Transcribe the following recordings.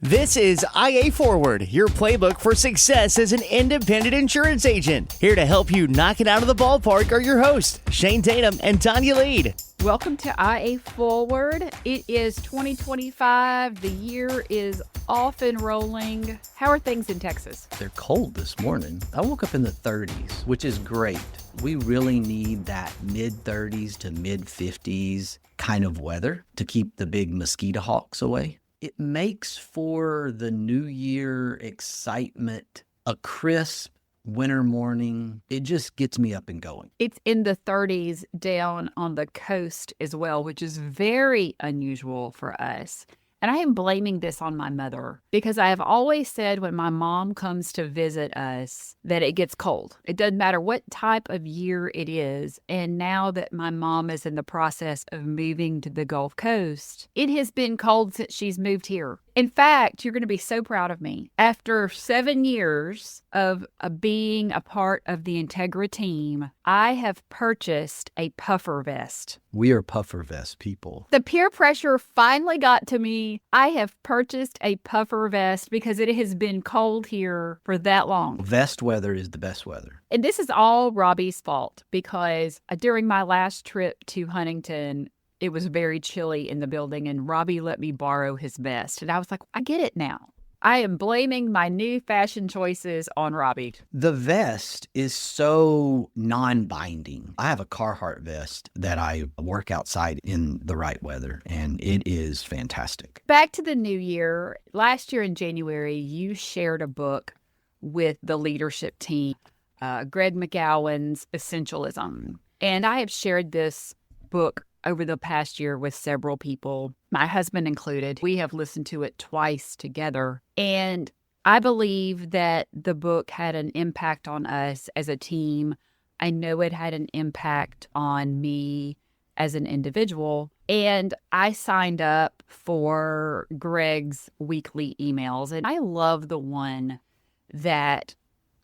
This is IA Forward, your playbook for success as an independent insurance agent. Here to help you knock it out of the ballpark are your hosts, Shane Tatum and Tonya Lead. Welcome to IA Forward. It is 2025. The year is off and rolling. How are things in Texas? They're cold this morning. I woke up in the 30s, which is great. We really need that mid-30s to mid-50s kind of weather to keep the big mosquito hawks away. It makes for the New Year excitement, a crisp winter morning. It just gets me up and going. It's in the 30s down on the coast as well, which is very unusual for us. And I am blaming this on my mother because I have always said when my mom comes to visit us that it gets cold. It doesn't matter what type of year it is. And now that my mom is in the process of moving to the Gulf Coast, it has been cold since she's moved here. In fact, you're going to be so proud of me. After 7 years of being a part of the Integra team, I have purchased a puffer vest. We are puffer vest people. The peer pressure finally got to me. I have purchased a puffer vest because it has been cold here for that long. Vest weather is the best weather. And this is all Robbie's fault because during my last trip to Huntington, it was very chilly in the building, and Robbie let me borrow his vest. And I was like, I get it now. I am blaming my new fashion choices on Robbie. The vest is so non-binding. I have a Carhartt vest that I work outside in the right weather, and it is fantastic. Back to the new year. Last year in January, you shared a book with the leadership team, Greg McGowan's Essentialism. And I have shared this book over the past year with several people, my husband included. We have listened to it twice together. And I believe that the book had an impact on us as a team. I know it had an impact on me as an individual. And I signed up for Greg's weekly emails. And I love the one that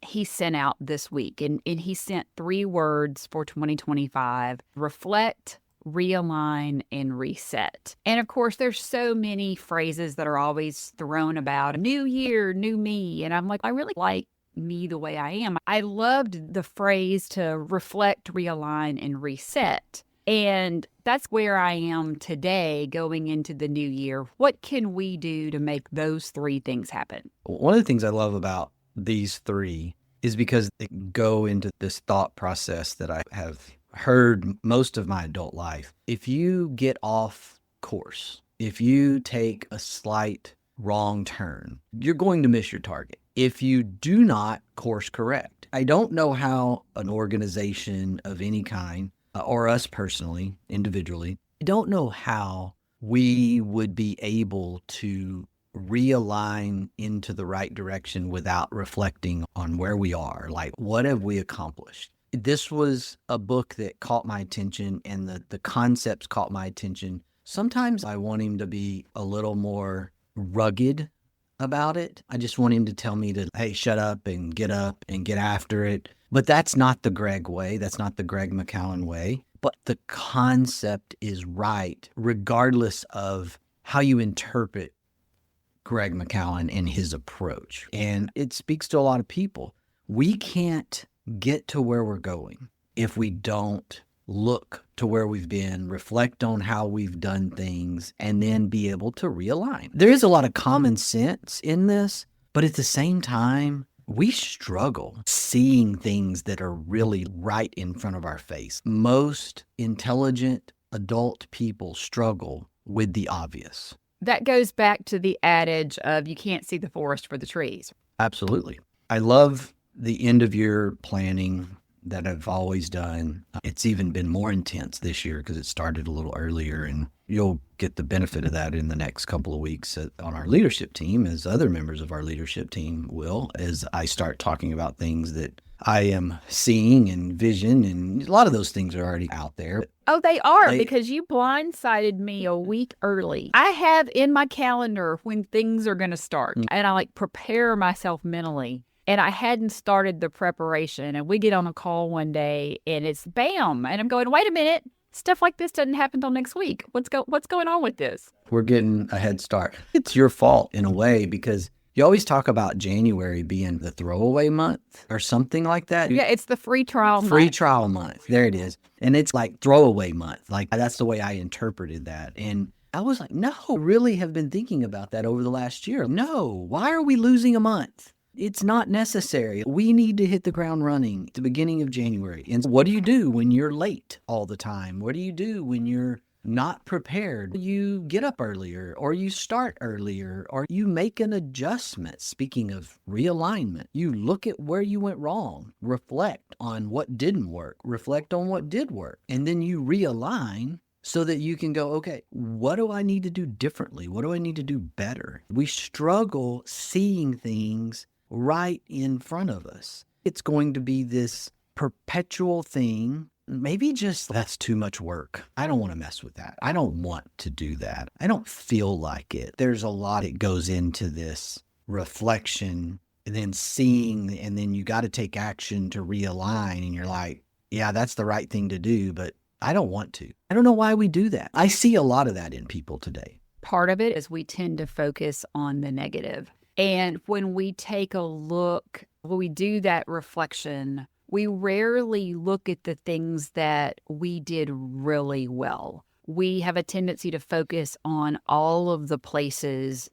he sent out this week. And he sent 3 words for 2025: reflect, realign, and reset. And of course, there's so many phrases that are always thrown about new year, new me. And I'm like, I really like me the way I am. I loved the phrase to reflect, realign, and reset. And that's where I am today going into the new year. What can we do to make those 3 things happen? One of the things I love about these 3 is because they go into this thought process that I have heard most of my adult life. If you get off course, if you take a slight wrong turn, you're going to miss your target. If you do not course correct, I don't know how an organization of any kind, or us personally, individually, I don't know how we would be able to realign into the right direction without reflecting on where we are. Like, what have we accomplished? This was a book that caught my attention, and the concepts caught my attention. Sometimes I want him to be a little more rugged about it. I just want him to tell me to, hey, shut up and get after it. But that's not the Greg way. That's not the Greg McCowan way. But the concept is right, regardless of how you interpret Greg McCowan and his approach. And it speaks to a lot of people. We can't get to where we're going if we don't look to where we've been, reflect on how we've done things, and then be able to realign. There is a lot of common sense in this, but at the same time, we struggle seeing things that are really right in front of our face. Most intelligent adult people struggle with the obvious. That goes back to the adage of you can't see the forest for the trees. Absolutely. I love the end of year planning that I've always done. It's even been more intense this year because it started a little earlier, and you'll get the benefit of that in the next couple of weeks on our leadership team, as other members of our leadership team will, as I start talking about things that I am seeing and vision, and a lot of those things are already out there. Oh, they are, because you blindsided me a week early. I have in my calendar when things are going to start, and I prepare myself mentally. And I hadn't started the preparation, and we get on a call one day and it's bam. And I'm going, wait a minute, stuff like this doesn't happen till next week. What's going on with this? We're getting a head start. It's your fault in a way, because you always talk about January being the throwaway month or something like that. Yeah, it's the free trial Free month. trial month. There it is. And it's like throwaway month. Like, that's the way I interpreted that. And I was like, no, I really have been thinking about that over the last year. No, why are we losing a month? It's not necessary. We need to hit the ground running at the beginning of January. And what do you do when you're late all the time? What do you do when you're not prepared? You get up earlier, or you start earlier, or you make an adjustment. Speaking of realignment, you look at where you went wrong, reflect on what didn't work, reflect on what did work, and then you realign so that you can go, okay, what do I need to do differently? What do I need to do better? We struggle seeing things right in front of us. It's going to be this perpetual thing. Maybe just that's too much work. I don't want to mess with that. I don't want to do that. I don't feel like it. There's a lot that goes into this reflection and then seeing, and then you got to take action to realign. And you're like, yeah, that's the right thing to do, but I don't want to. I don't know why we do that. I see a lot of that in people today. Part of it is we tend to focus on the negative. And when we take a look, when we do that reflection, we rarely look at the things that we did really well. We have a tendency to focus on all of the places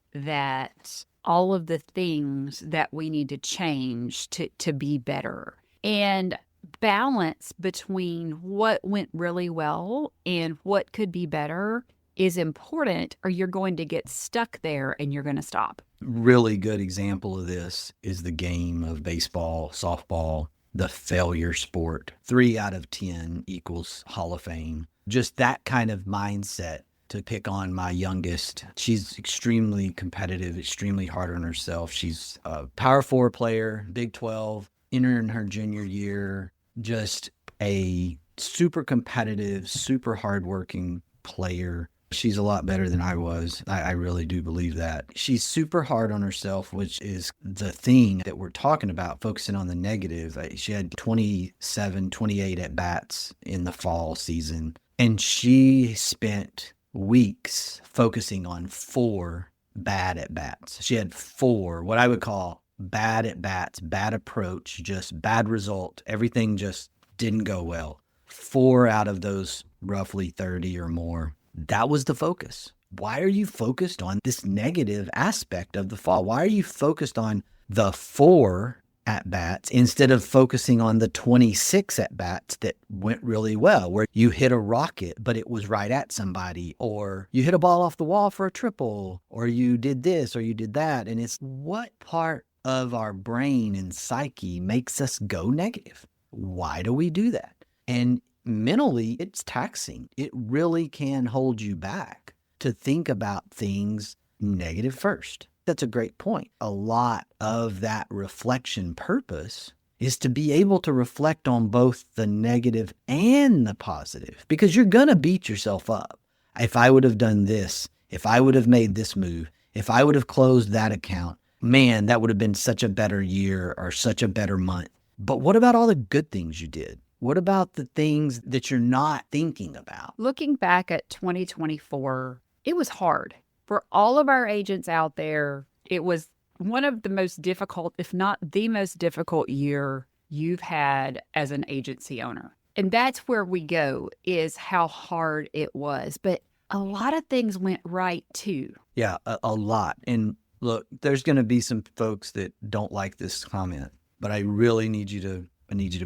all of the things that we need to change to be better. And balance between what went really well and what could be better is important, or you're going to get stuck there and you're going to stop. Really good example of this is the game of baseball, softball, the failure sport. 3 out of 10 equals Hall of Fame. Just that kind of mindset. To pick on my youngest, she's extremely competitive, extremely hard on herself. She's a Power 4 player, Big 12, entering her junior year, just a super competitive, super hardworking player. She's a lot better than I was. I really do believe that. She's super hard on herself, which is the thing that we're talking about, focusing on the negative. She had 27, 28 at-bats in the fall season, and she spent weeks focusing on 4 bad at-bats. She had 4, what I would call bad at-bats, bad approach, just bad result. Everything just didn't go well. 4 out of those roughly 30 or more. That was the focus. Why are you focused on this negative aspect of the fall? Why are you focused on the 4 at-bats instead of focusing on the 26 at-bats that went really well, where you hit a rocket, but it was right at somebody, or you hit a ball off the wall for a triple, or you did this, or you did that? And it's what part of our brain and psyche makes us go negative? Why do we do that? And mentally, it's taxing. It really can hold you back to think about things negative first. That's a great point. A lot of that reflection purpose is to be able to reflect on both the negative and the positive, because you're going to beat yourself up. If I would have done this, if I would have made this move, if I would have closed that account, man, that would have been such a better year or such a better month. But what about all the good things you did? What about the things that you're not thinking about? Looking back at 2024, it was hard. For all of our agents out there, it was one of the most difficult, if not the most difficult year you've had as an agency owner. And that's where we go, is how hard it was. But a lot of things went right too. Yeah, a lot. And look, there's going to be some folks that don't like this comment, but I really need you to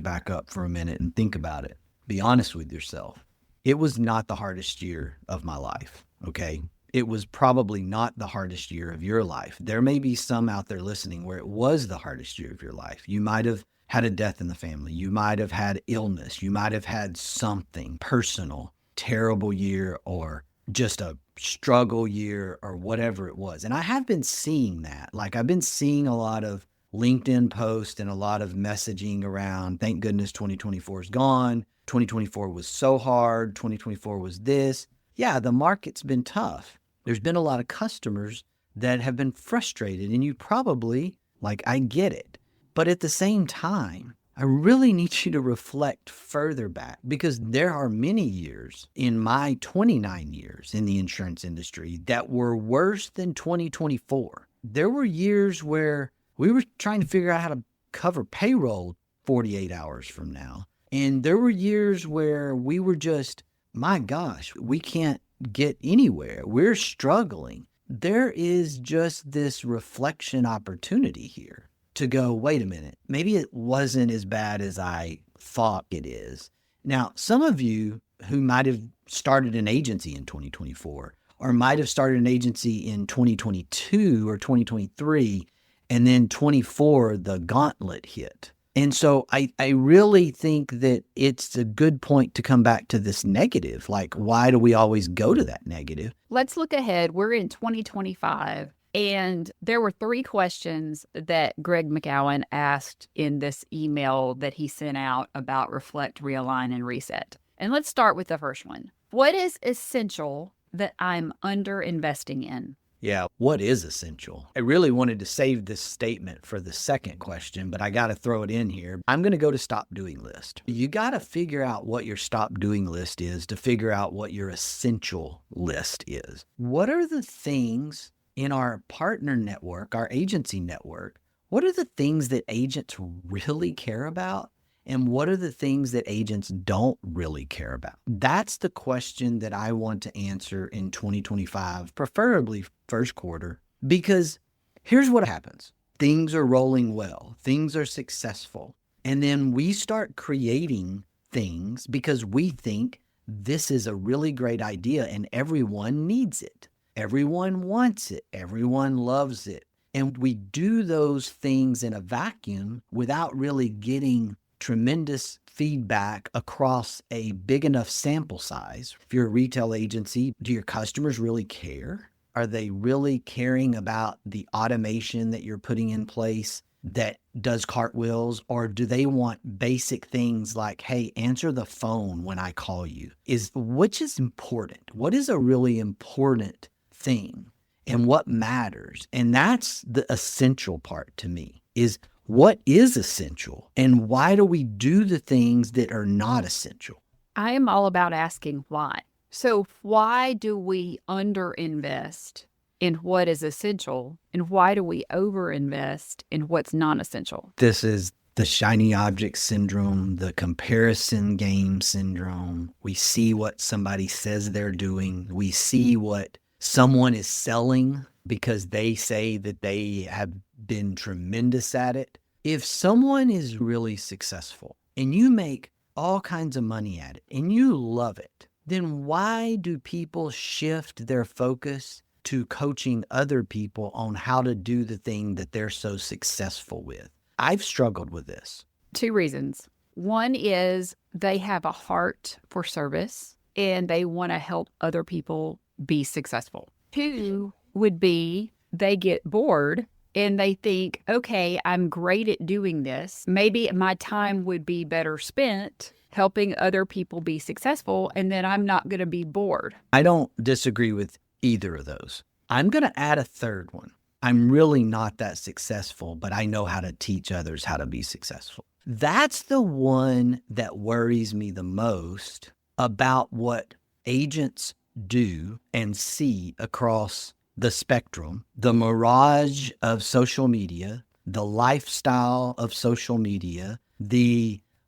back up for a minute and think about it. Be honest with yourself. It was not the hardest year of my life, okay? It was probably not the hardest year of your life. There may be some out there listening where it was the hardest year of your life. You might have had a death in the family. You might have had illness. You might have had something personal, terrible year, or just a struggle year, or whatever it was. And I have been seeing that. Like, I've been seeing a lot of LinkedIn posts and a lot of messaging around, thank goodness 2024 is gone. 2024 was so hard. 2024 was this. Yeah, the market's been tough. There's been a lot of customers that have been frustrated, and you probably, like, I get it. But at the same time, I really need you to reflect further back, because there are many years in my 29 years in the insurance industry that were worse than 2024. There were years where we were trying to figure out how to cover payroll 48 hours from now. And there were years where we were just, my gosh, we can't get anywhere. We're struggling. There is just this reflection opportunity here to go, wait a minute, maybe it wasn't as bad as I thought it is. Now, some of you who might have started an agency in 2024 or might have started an agency in 2022 or 2023, and then 24, the gauntlet hit. And so I really think that it's a good point to come back to this negative. Like, why do we always go to that negative? Let's look ahead. We're in 2025. And there were 3 questions that Greg McGowan asked in this email that he sent out about reflect, realign, and reset. And let's start with the first one. What is essential that I'm under investing in? Yeah, what is essential? I really wanted to save this statement for the second question, but I got to throw it in here. I'm going to go to stop doing list. You got to figure out what your stop doing list is to figure out what your essential list is. What are the things in our partner network, our agency network? What are the things that agents really care about? And what are the things that agents don't really care about? That's the question that I want to answer in 2025, preferably first quarter, because here's what happens. Things are rolling well. Things are successful. And then we start creating things because we think this is a really great idea and everyone needs it. Everyone wants it. Everyone loves it. And we do those things in a vacuum without really getting tremendous feedback across a big enough sample size. If you're a retail agency, do your customers really care? Are they really caring about the automation that you're putting in place that does cartwheels? Or do they want basic things like, hey, answer the phone when I call you? Which is important? What is a really important thing and what matters? And that's the essential part to me, is what is essential and why do we do the things that are not essential? I am all about asking why. So why do we underinvest in what is essential and why do we overinvest in what's non-essential? This is the shiny object syndrome, the comparison game syndrome. We see what somebody says they're doing. We see what someone is selling because they say that they have been tremendous at it. If someone is really successful and you make all kinds of money at it and you love it, then why do people shift their focus to coaching other people on how to do the thing that they're so successful with? I've struggled with this. 2 reasons. One is they have a heart for service and they want to help other people be successful. 2 would be they get bored and they think, okay, I'm great at doing this. Maybe my time would be better spent helping other people be successful, and then I'm not going to be bored. I don't disagree with either of those. I'm going to add a third one. I'm really not that successful, but I know how to teach others how to be successful. That's the one that worries me the most about what agents do and see across the spectrum, the mirage of social media, the lifestyle of social media,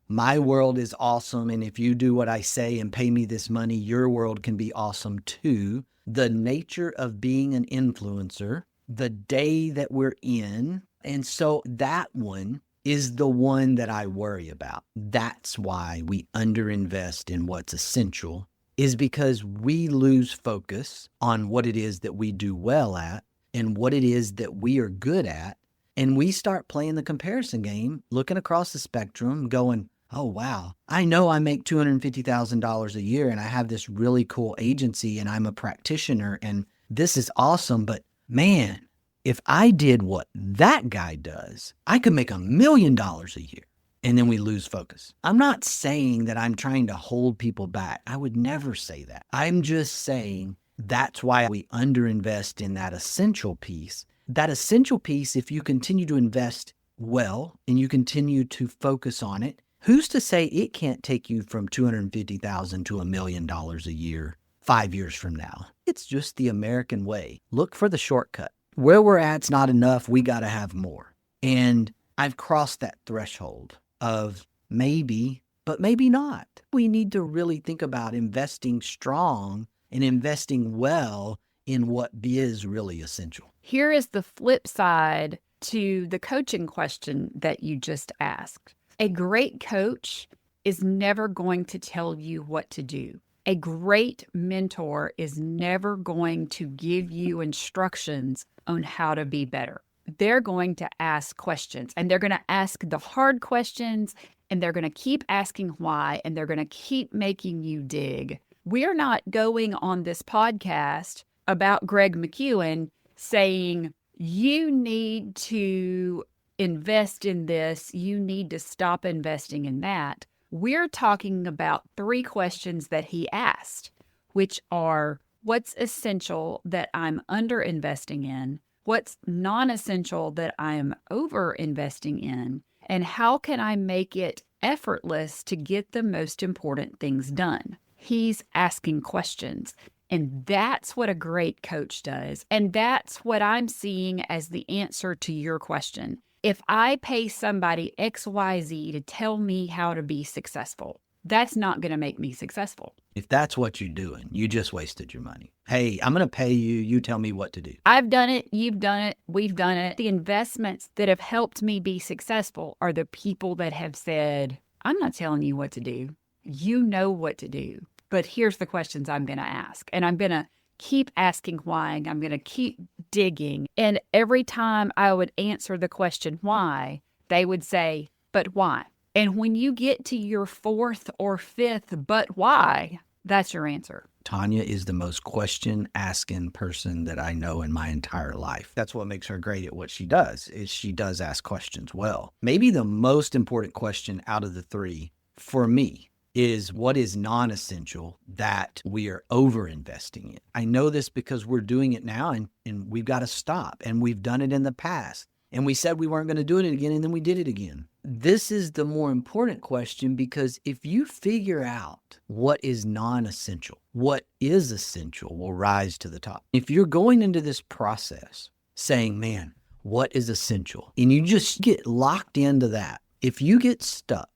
my world is awesome, and if you do what I say and pay me this money, your world can be awesome too. The nature of being an influencer, the day that we're in. And so that one is the one that I worry about. That's why we underinvest in what's essential, is because we lose focus on what it is that we do well at and what it is that we are good at. And we start playing the comparison game, looking across the spectrum, going, oh, wow, I know I make $250,000 a year and I have this really cool agency and I'm a practitioner and this is awesome. But man, if I did what that guy does, I could make $1 million a year. And then we lose focus. I'm not saying that I'm trying to hold people back. I would never say that. I'm just saying that's why we underinvest in that essential piece. That essential piece, if you continue to invest well and you continue to focus on it, who's to say it can't take you from $250,000 to $1 million a year 5 years from now? It's just the American way. Look for the shortcut. Where we're at's not enough. We got to have more. And I've crossed that threshold of maybe, but maybe not. We need to really think about investing strong and investing well in what is really essential. Here is the flip side to the coaching question that you just asked. A great coach is never going to tell you what to do. A great mentor is never going to give you instructions on how to be better. They're going to ask questions, and they're going to ask the hard questions, and they're going to keep asking why, and they're going to keep making you dig. We're not going on this podcast about Greg McKeown saying, you need to invest in this, you need to stop investing in that. We're talking about 3 questions that he asked, which are, what's essential that I'm under-investing in? What's non-essential that I'm over-investing in? And how can I make it effortless to get the most important things done? He's asking questions. And that's what a great coach does. And that's what I'm seeing as the answer to your question. If I pay somebody XYZ to tell me how to be successful, that's not going to make me successful. If that's what you're doing, you just wasted your money. Hey, I'm going to pay you. You tell me what to do. I've done it. You've done it. We've done it. The investments that have helped me be successful are the people that have said, I'm not telling you what to do. You know what to do. But here's the questions I'm going to ask. And I'm going to keep asking why. And I'm going to keep digging. And every time I would answer the question why, they would say, but why? And when you get to your 4th or 5th, but why, that's your answer. Tonya is the most question-asking person that I know in my entire life. That's what makes her great at what she does, is she does ask questions well. Maybe the most important question out of the 3 for me is, what is non-essential that we are over-investing in? I know this because we're doing it now, and we've got to stop. And we've done it in the past. And we said we weren't going to do it again, and then we did it again. This is the more important question, because if you figure out what is non-essential, what is essential will rise to the top. If you're going into this process saying, man, what is essential? And you just get locked into that. If you get stuck,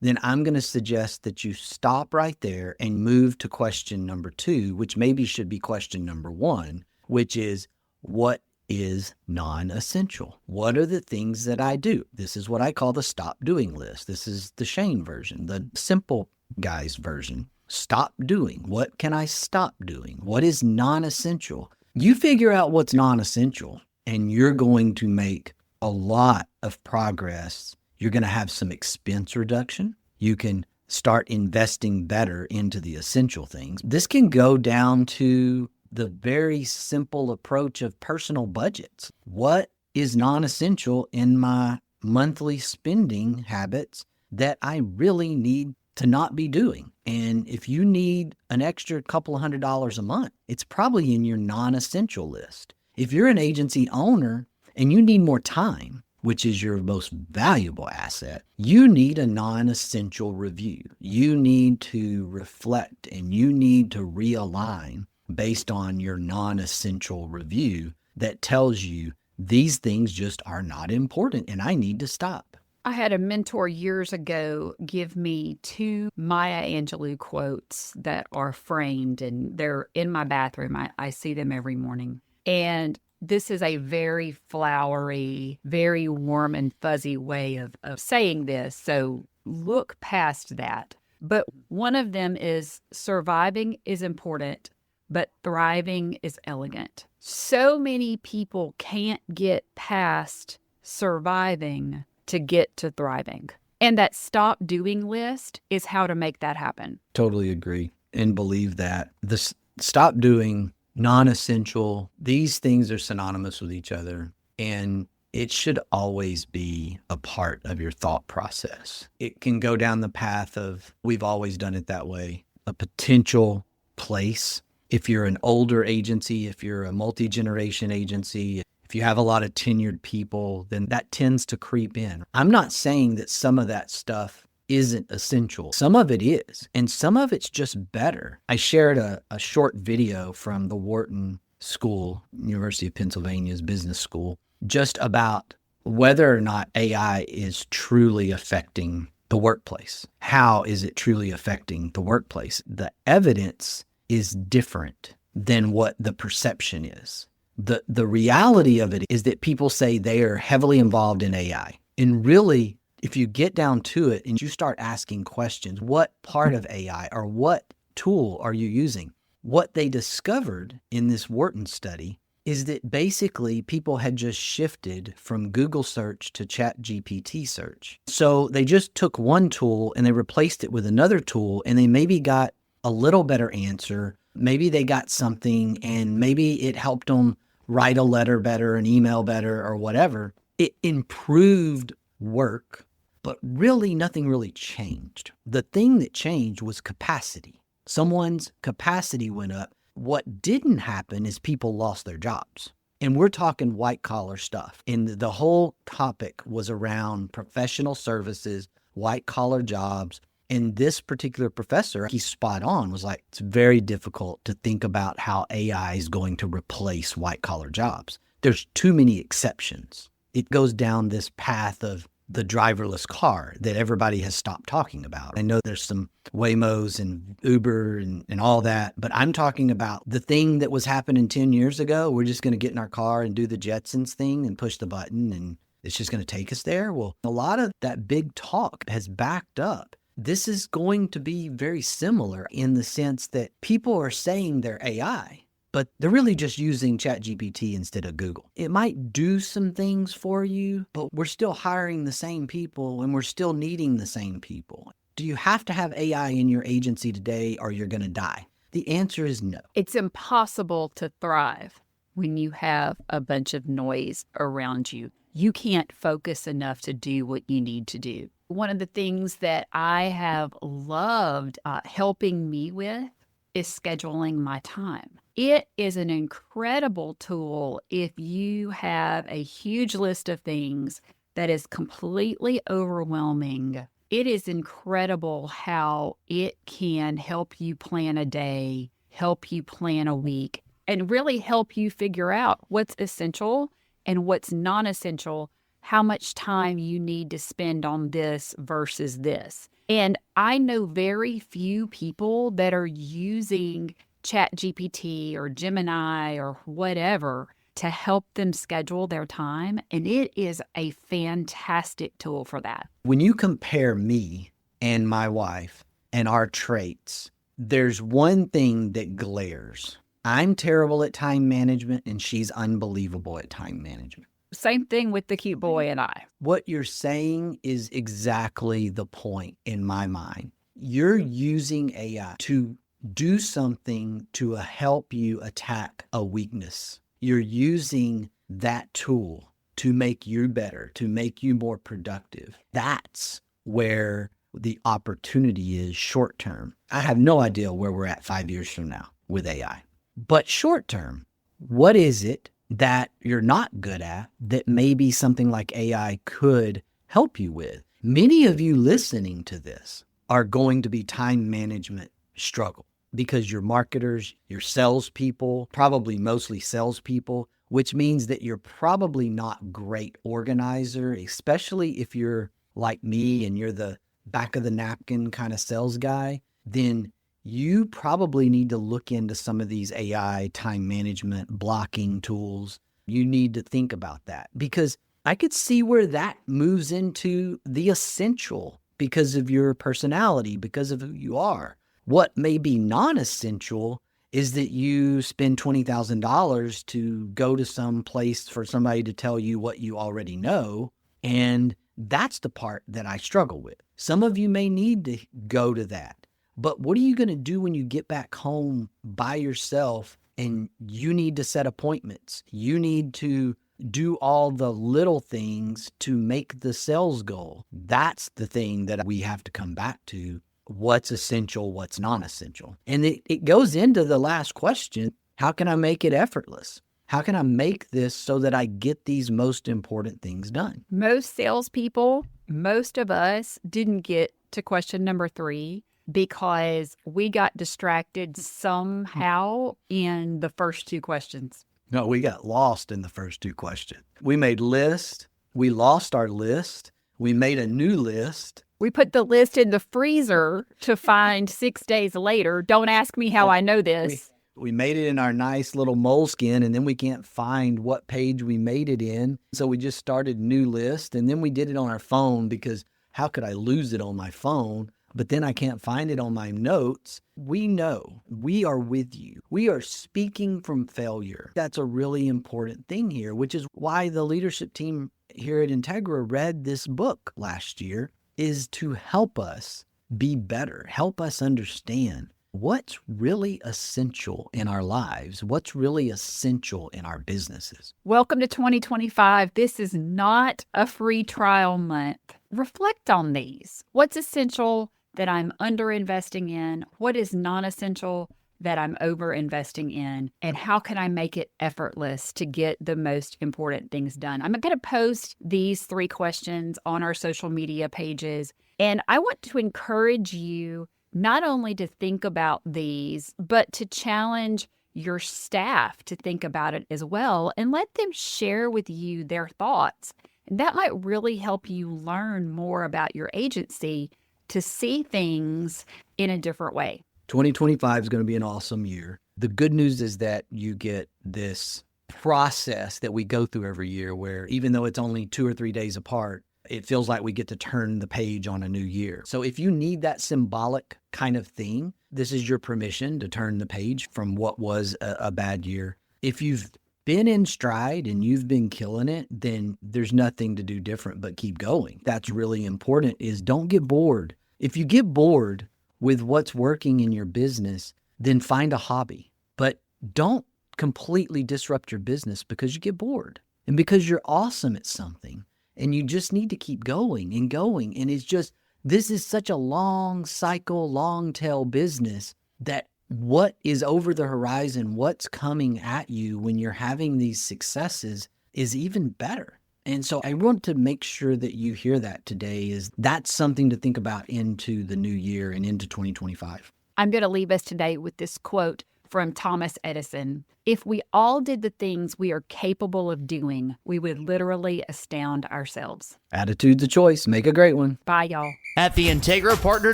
then I'm going to suggest that you stop right there and move to question number 2, which maybe should be question number 1, which is, what is non-essential? What are the things that I do? This is what I call the stop doing list. This is the Shane version, the simple guy's version. Stop doing. What can I stop doing? What is non-essential? You figure out what's non-essential, and you're going to make a lot of progress. You're going to have some expense reduction. You can start investing better into the essential things. This can go down to the very simple approach of personal budgets. What is non-essential in my monthly spending habits that I really need to not be doing? And if you need an extra couple of $100 a month, it's probably in your non-essential list. If you're an agency owner and you need more time, which is your most valuable asset, you need a non-essential review. You need to reflect and you need to realign based on your non-essential review that tells you these things just are not important and I need to stop. I had a mentor years ago give me 2 Maya Angelou quotes that are framed, and they're in my bathroom. I see them every morning. And this is a very flowery, very warm and fuzzy way of saying this. So look past that. But one of them is, surviving is important, but thriving is elegant. So many people can't get past surviving to get to thriving. And that stop doing list is how to make that happen. Totally agree and believe that. The stop doing, non-essential, these things are synonymous with each other. And it should always be a part of your thought process. It can go down the path of, we've always done it that way, a potential place. If you're an older agency, if you're a multi-generation agency, If you have a lot of tenured people, then that tends to creep in. I'm not saying that some of that stuff isn't essential. Some of it is, and some of it's just better. I shared a short video from the Wharton School, University of Pennsylvania's business school, just about whether or not AI is truly affecting the workplace. How is it truly affecting the workplace? The evidence is different than what the perception is. The reality of it is that people say they are heavily involved in AI. And really, if you get down to it and you start asking questions, what part of AI or what tool are you using? What they discovered in this Wharton study is that basically people had just shifted from Google search to ChatGPT search. So they just took one tool and they replaced it with another tool, and they maybe got a little better answer. Maybe they got something, and maybe it helped them write a letter better, an email better, or whatever. It improved work, but really nothing really changed. The thing that changed was capacity. Someone's capacity went up. What didn't happen is people lost their jobs. And we're talking white collar stuff. And the whole topic was around professional services, white collar jobs. And this particular professor, he's spot on, was like, it's very difficult to think about how AI is going to replace white collar jobs. There's too many exceptions. It goes down this path of the driverless car that everybody has stopped talking about. I know there's some Waymos and Uber and all that, but I'm talking about the thing that was happening 10 years ago. We're just going to get in our car and do the Jetsons thing and push the button and it's just going to take us there. Well, a lot of that big talk has backed up. This is going to be very similar in the sense that people are saying they're AI, but they're really just using ChatGPT instead of Google. It might do some things for you, but we're still hiring the same people and we're still needing the same people. Do you have to have AI in your agency today or you're going to die? The answer is no. It's impossible to thrive when you have a bunch of noise around you. You can't focus enough to do what you need to do. One of the things that I have loved helping me with is scheduling my time. It is an incredible tool if you have a huge list of things that is completely overwhelming. It is incredible how it can help you plan a day, help you plan a week, and really help you figure out what's essential and what's non-essential, how much time you need to spend on this versus this. And I know very few people that are using ChatGPT or Gemini or whatever to help them schedule their time. And it is a fantastic tool for that. When you compare me and my wife and our traits, there's one thing that glares. I'm terrible at time management and she's unbelievable at time management. Same thing with the cute boy and I. What you're saying is exactly the point in my mind. You're using AI to do something to help you attack a weakness. You're using that tool to make you better, to make you more productive. That's where the opportunity is short term. I have no idea where we're at 5 years from now with AI. But short term, what is it that you're not good at that maybe something like AI could help you with? Many of you listening to this are going to be time management struggle because you're marketers, you're salespeople, probably mostly salespeople, which means that you're probably not great organizer, especially if you're like me and you're the back of the napkin kind of sales guy. Then you probably need to look into some of these AI time management blocking tools. You need to think about that because I could see where that moves into the essential because of your personality, because of who you are. What may be non-essential is that you spend $20,000 to go to some place for somebody to tell you what you already know. And that's the part that I struggle with. Some of you may need to go to that. But what are you going to do when you get back home by yourself and you need to set appointments? You need to do all the little things to make the sales goal. That's the thing that we have to come back to. What's essential, what's non-essential. And it goes into the last question, how can I make it effortless? How can I make this so that I get these most important things done? Most salespeople, most of us didn't get to question number 3 because we got distracted somehow in the first 2 questions. No, we got lost in the first 2 questions. We made lists. We lost our list. We made a new list. We put the list in the freezer to find 6 days later. Don't ask me how I know this. We made it in our nice little moleskin, and then we can't find what page we made it in. So we just started a new list, and then we did it on our phone because how could I lose it on my phone? But then I can't find it on my notes. We know we are with you. We are speaking from failure. That's a really important thing here, which is why the leadership team here at Integra read this book last year, is to help us be better, help us understand what's really essential in our lives, what's really essential in our businesses. Welcome to 2025. This is not a free trial month. Reflect on these. What's essential that I'm under-investing in? What is non-essential that I'm over-investing in? And how can I make it effortless to get the most important things done? I'm going to post these 3 questions on our social media pages. And I want to encourage you not only to think about these, but to challenge your staff to think about it as well and let them share with you their thoughts. And that might really help you learn more about your agency to see things in a different way. 2025 is going to be an awesome year. The good news is that you get this process that we go through every year where even though it's only 2 or 3 days apart, it feels like we get to turn the page on a new year. So if you need that symbolic kind of thing, this is your permission to turn the page from what was a bad year. If you've been in stride and you've been killing it, then there's nothing to do different but keep going. That's really important, is don't get bored. If you get bored with what's working in your business, then find a hobby. But don't completely disrupt your business because you get bored and because you're awesome at something. And you just need to keep going and going. And it's just, this is such a long cycle, long tail business that what is over the horizon, what's coming at you when you're having these successes is even better. And so I want to make sure that you hear that today, is that's something to think about into the new year and into 2025. I'm going to leave us today with this quote from Thomas Edison. If we all did the things we are capable of doing, we would literally astound ourselves. Attitude's a choice. Make a great one. Bye, y'all. At the Integra Partner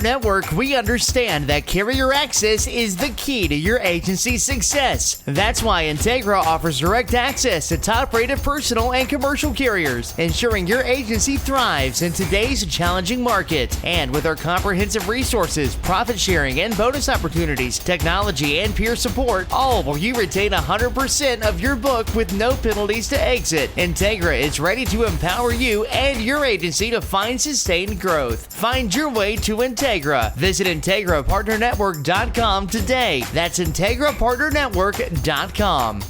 Network, we understand that carrier access is the key to your agency's success. That's why Integra offers direct access to top-rated personal and commercial carriers, ensuring your agency thrives in today's challenging market. And with our comprehensive resources, profit sharing and bonus opportunities, technology and peer support, all will you retain 100% of your book with no penalties to exit. Integra is ready to empower you and your agency to find sustained growth. Find your way to Integra. Visit IntegraPartnerNetwork.com today. That's IntegraPartnerNetwork.com.